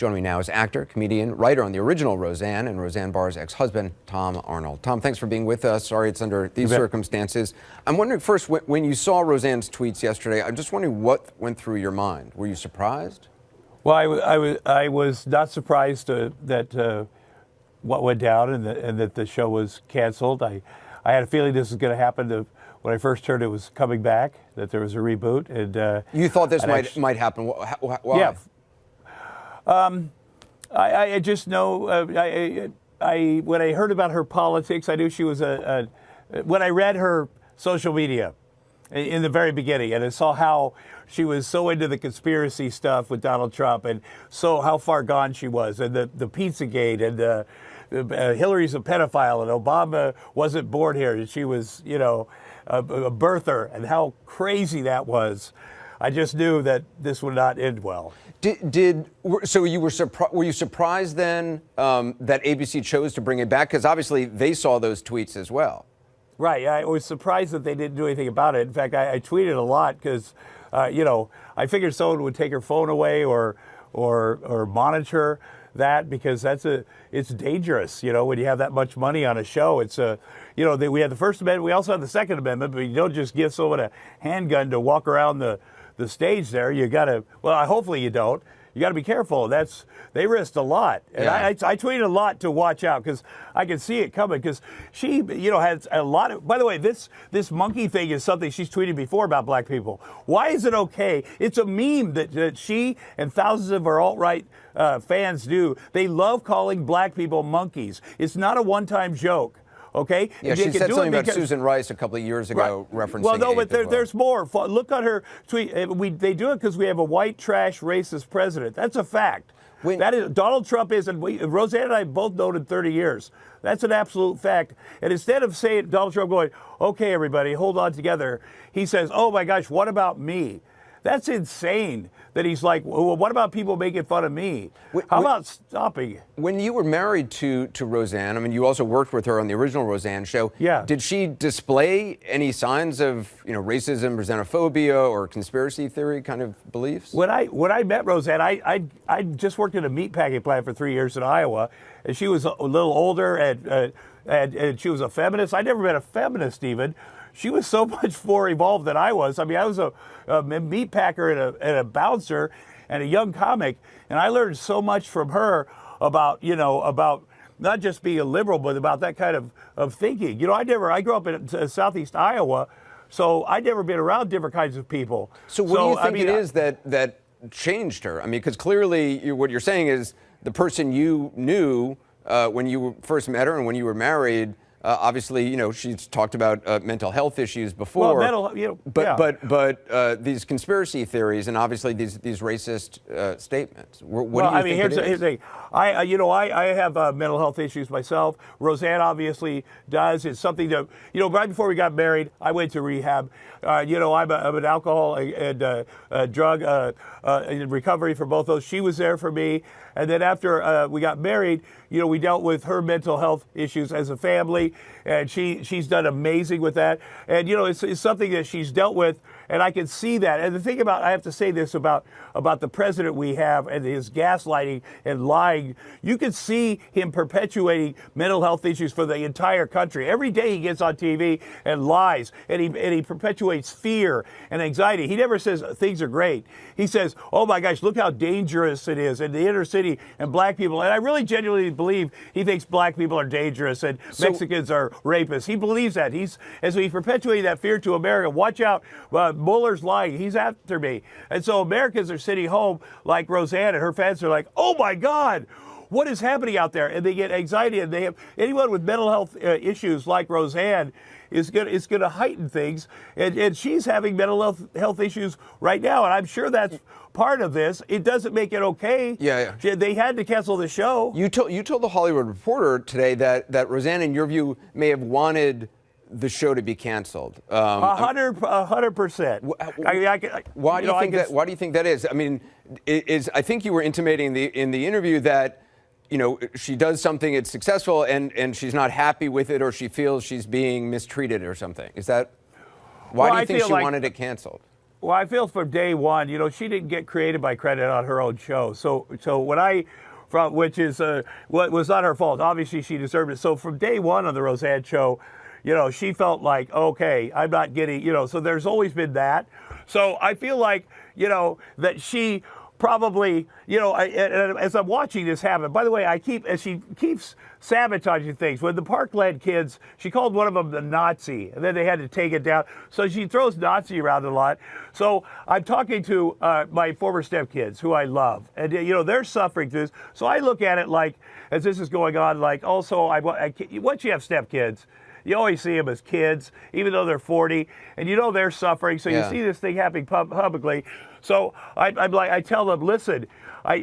Joining me now is actor, comedian, writer on the original Roseanne and Roseanne Barr's ex-husband, Tom Arnold. Tom, thanks for being with us. Sorry it's under these circumstances. I'm wondering first, when you saw Roseanne's tweets yesterday, I'm just wondering what went through your mind. Were you surprised? Well, I was not surprised that what went down and that the show was canceled. I had a feeling this was going to happen when I first heard it was coming back, that there was a reboot. And you thought this might happen? Why? Yeah. I just know, when I heard about her politics, I knew she was when I read her social media in the very beginning, and I saw how she was so into the conspiracy stuff with Donald Trump, and so how far gone she was, and the Pizzagate, and Hillary's a pedophile, and Obama wasn't born here, and she was, a birther, and how crazy that was. I just knew that this would not end well. So were you surprised then that ABC chose to bring it back? Because obviously they saw those tweets as well. Right. I was surprised that they didn't do anything about it. In fact, I tweeted a lot because, I figured someone would take her phone away or monitor that, because it's dangerous, when you have that much money on a show. It's we had the First Amendment, we also have the Second Amendment, but you don't just give someone a handgun to walk around the stage there. You got to, hopefully you don't. You got to be careful. They risked a lot. And yeah. I tweeted a lot to watch out because I could see it coming, because she, had a lot of, by the way, this monkey thing is something she's tweeted before about black people. Why is it okay? It's a meme that she and thousands of her alt-right fans do. They love calling black people monkeys. It's not a one-time joke. Okay. Yeah, she said something about Susan Rice a couple of years ago, right, referencing. Well, no, but there's more. Look on her tweet. They do it because we have a white trash racist president. That's a fact. That is, Donald Trump is, and Roseanne and I both known in 30 years. That's an absolute fact. And instead of saying Donald Trump going, "Okay, everybody, hold on together," he says, "Oh my gosh, what about me?" That's insane that he's like, well, what about people making fun of me? How about stopping? When you were married to Roseanne, I mean, you also worked with her on the original Roseanne show. Yeah. Did she display any signs of, racism or xenophobia or conspiracy theory kind of beliefs? When I met Roseanne, I just worked at a meatpacking plant for 3 years in Iowa, and she was a little older, and she was a feminist. I never met a feminist even. She was so much more evolved than I was. I mean, I was a meat packer and a bouncer and a young comic, and I learned so much from her about not just being a liberal, but about that kind of thinking. I grew up in southeast Iowa, so I'd never been around different kinds of people. So what do you think it is that changed her? I mean, because clearly what you're saying is the person you knew when you first met her and when you were married. Obviously, she's talked about mental health issues before. Well, but these conspiracy theories and obviously these racist statements. What do you think here's the thing. I have mental health issues myself. Roseanne obviously does. It's something that right before we got married, I went to rehab. I'm an alcohol and drug in recovery for both those. She was there for me, and then after we got married, we dealt with her mental health issues as a family, and she's done amazing with that. And it's something that she's dealt with, and I can see that. And the thing about, I have to say this about the president we have and his gaslighting and lying. You can see him perpetuating mental health issues for the entire country. Every day he gets on TV and lies, and he perpetuates fear and anxiety. He never says things are great. He says, "Oh my gosh, look how dangerous it is in the inner city and black people." And I really genuinely believe he thinks black people are dangerous and Mexicans are rapists. He believes that. He's perpetuating that fear to America. Watch out, Mueller's lying. He's after me. And so Americans are sitting home like Roseanne, and her fans are like, "Oh my God, what is happening out there?" And they get anxiety, and they have anyone with mental health issues like Roseanne is going to heighten things, and she's having mental health issues right now, and I'm sure that's part of this. It doesn't make it okay. Yeah. They had to cancel the show. You told the Hollywood Reporter today that Roseanne, in your view, may have wanted the show to be canceled. 100%. Why do you think that is? I mean, I think you were intimating in the interview that she does something, it's successful, and she's not happy with it, or she feels she's being mistreated or something. Is that why do you think she wanted it canceled? Well, I feel from day one, she didn't get created by credit on her own show. So which is what was not her fault. Obviously, she deserved it. So from day one on the Roseanne show, she felt like, okay, I'm not getting, so there's always been that. So I feel like, that she probably, as I'm watching this happen, by the way, as she keeps sabotaging things. When the Parkland kids, she called one of them the Nazi, and then they had to take it down. So she throws Nazi around a lot. So I'm talking to my former stepkids, who I love, and they're suffering through this. So I look at it like, as this is going on, like also, once you have stepkids, you always see them as kids, even though they're 40, and they're suffering. So you see this thing happening publicly. So I tell them, listen,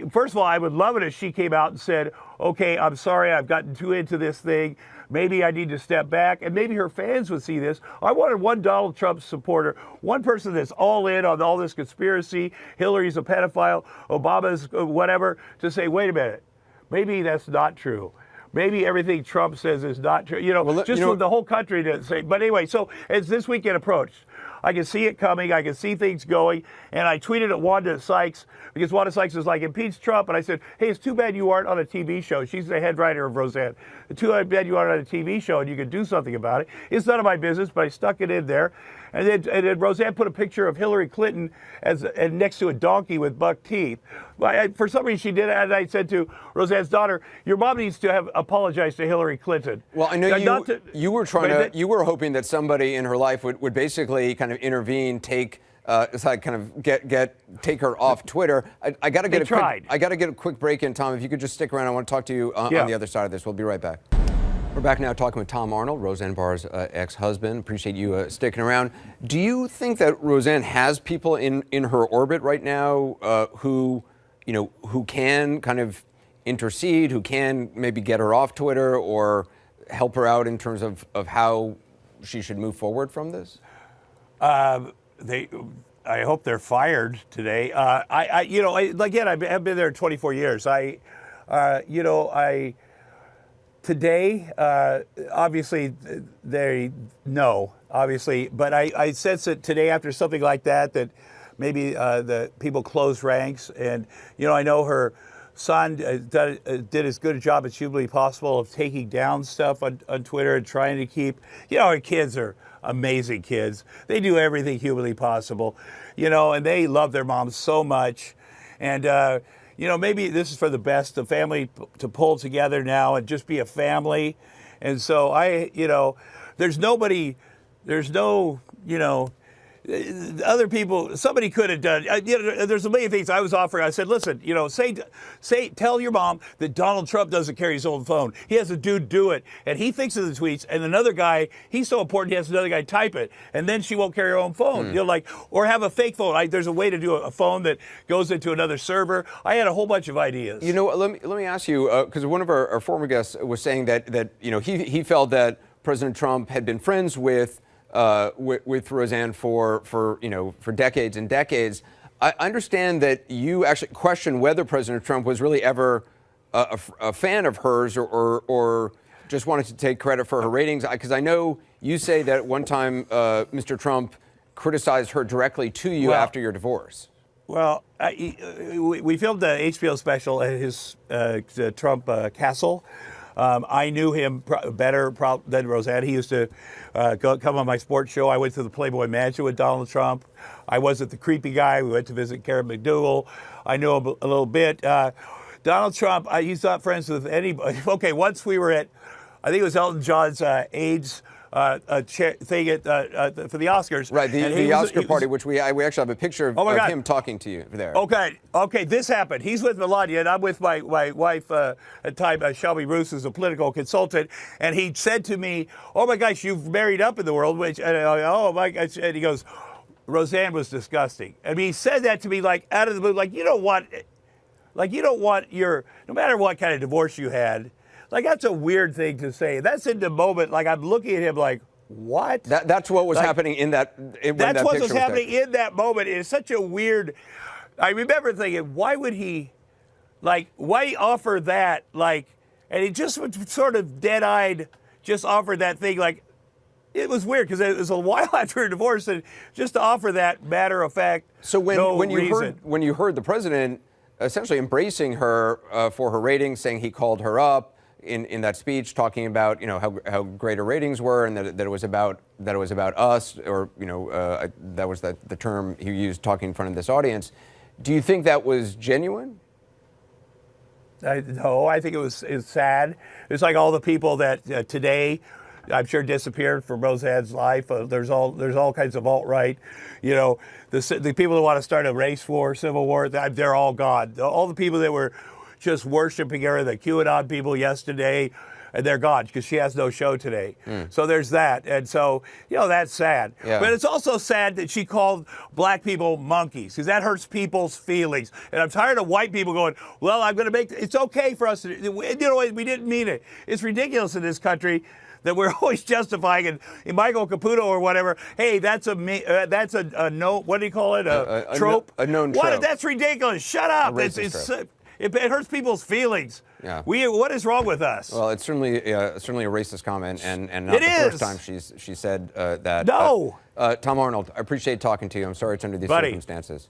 first of all, I would love it if she came out and said, okay, I'm sorry, I've gotten too into this thing. Maybe I need to step back, and maybe her fans would see this. I wanted one Donald Trump supporter, one person that's all in on all this conspiracy, Hillary's a pedophile, Obama's whatever, to say, wait a minute, maybe that's not true. Maybe everything Trump says is not true. For the whole country to say. But anyway, so as this weekend approached, I can see it coming. I can see things going. And I tweeted at Wanda Sykes, because Wanda Sykes was like, impeach Trump. And I said, hey, it's too bad you aren't on a TV show. She's the head writer of Roseanne. It's too bad you aren't on a TV show and you could do something about it. It's none of my business, but I stuck it in there. And then Roseanne put a picture of Hillary Clinton and next to a donkey with buck teeth. For some reason, she did it, and I said to Roseanne's daughter, your mom needs to have apologized to Hillary Clinton. Well, I know you were hoping that somebody in her life would basically kind of intervene, take her off Twitter. I got to get a quick break in, Tom. If you could just stick around, I want to talk to you on the other side of this. We'll be right back. We're back now talking with Tom Arnold, Roseanne Barr's ex-husband. Appreciate you sticking around. Do you think that Roseanne has people in her orbit right now who can kind of intercede, who can maybe get her off Twitter or help her out in terms of how she should move forward from this? I hope they're fired today. Again, I've been there 24 years. Today, obviously, obviously, but I sense that today, after something like that maybe the people close ranks, and I know her son did as good a job as humanly possible of taking down stuff on Twitter and trying to keep, her kids are amazing kids. They do everything humanly possible, and they love their mom so much, and maybe this is for the best, the family to pull together now and just be a family. And so there's no, other people, somebody could have done, there's a million things I was offering. I said, listen, tell your mom that Donald Trump doesn't carry his own phone. He has a dude do it, and he thinks of the tweets, and another guy, he's so important, he has another guy type it, and then she won't carry her own phone. Or have a fake phone. There's a way to do a phone that goes into another server. I had a whole bunch of ideas. Let me ask you, because one of our former guests was saying that he felt that President Trump had been friends with Roseanne for decades and decades. I understand that you actually question whether President Trump was really ever a fan of hers or just wanted to take credit for her ratings. Because I know you say that at one time Mr. Trump criticized her directly to you after your divorce. Well, we filmed the HBO special at his Trump castle. I knew him better than Roseanne. He used to come on my sports show. I went to the Playboy Mansion with Donald Trump. I wasn't the creepy guy. We went to visit Karen McDougal. I knew him a little bit. Donald Trump, he's not friends with anybody. Okay, once we were at, I think it was Elton John's AIDS thing for the Oscars. Right, the Oscar party, which we actually have a picture of him talking to you there. Okay, this happened. He's with Melania, and I'm with my wife at the time, Shelby Roos, who's a political consultant, and he said to me, oh my gosh, you've married up in the world, oh my gosh, and he goes, Roseanne was disgusting. I mean, he said that to me like out of the blue, you don't want no matter what kind of divorce you had, that's a weird thing to say. That's in the moment, I'm looking at him like, what? That's what was happening in that. That's what was happening in that moment. It's such a weird. I remember thinking, why would he, why offer that? And he just sort of dead-eyed, just offered that thing, It was weird because it was a while after her divorce, and just to offer that matter of fact. So when you heard the president essentially embracing her for her ratings, saying he called her up in that speech, talking about how great her ratings were, and that it was about us, or that was the term he used talking in front of this audience. Do you think that was genuine? No, I think it's sad. It's like all the people that today, I'm sure, disappeared from Roseanne's life. There's all kinds of alt-right, the people that want to start a race war, civil war. They're all gone. All the people that were just worshiping her, the QAnon people yesterday, and they're gone because she has no show today. So there's that, and so that's sad. Yeah. But it's also sad that she called black people monkeys, because that hurts people's feelings. And I'm tired of white people going, "Well, I'm going to make it's okay for us to," we didn't mean it. It's ridiculous in this country that we're always justifying, and Michael Caputo or whatever. Hey, that's a no. What do you call it? A trope. A known trope. That's ridiculous. Shut up. It hurts people's feelings. Yeah. What is wrong with us? Well, it's certainly a racist comment, and not the first time she said that. No. Tom Arnold, I appreciate talking to you. I'm sorry it's under these circumstances.